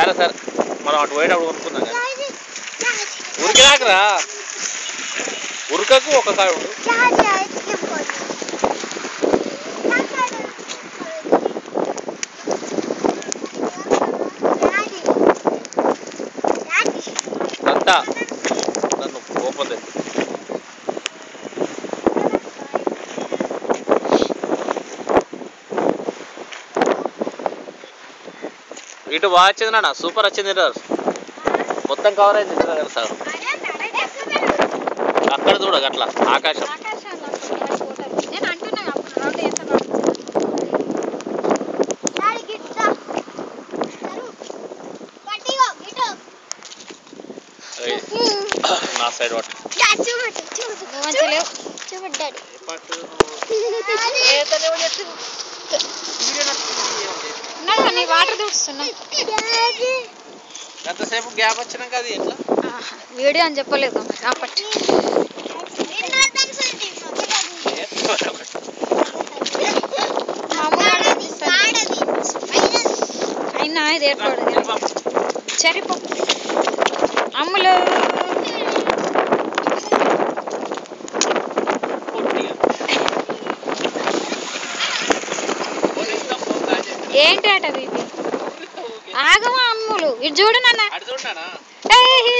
సరే సరే మనం అటు పోయేటప్పుడు కొనుక్కుందాం కానీ ఉరికి రాకరా ఉరకకు ఒక కాడ ఉండు అంతా నన్ను కోపం తెచ్చు ఇటు బాగా వచ్చింది నాన్న సూపర్ వచ్చింది మొత్తం కవర్ అయింది సార్ అక్కడ చూడ అట్లా ఆకాశం నా సైడ్ పట్టు వాటర్ చూస్తున్నా ఎంతసేపు గ్యాప్ వచ్చినాక అది ఎట్లా వీడియో అని చెప్పలేదు కాబట్టి అయినా ఇది ఏర్పడదు చెరిపో అమ్ములు ఏంటి అట బీబీ ఆగమా అమ్ములు ఇటు చూడు నాన్న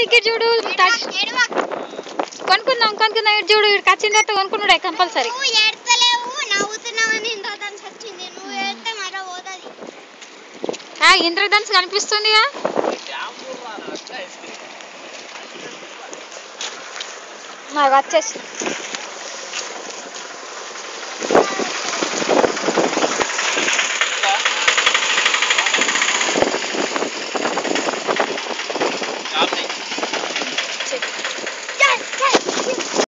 ఇటు చూడు కొనుక్కుందాం ఇటు చూడు ఇటు వచ్చిన తర్వాత కొనుక్కున్నాడే కంపల్సరీ ఇంద్రధనుసు కనిపిస్తుందిగా నాకు వచ్చేసి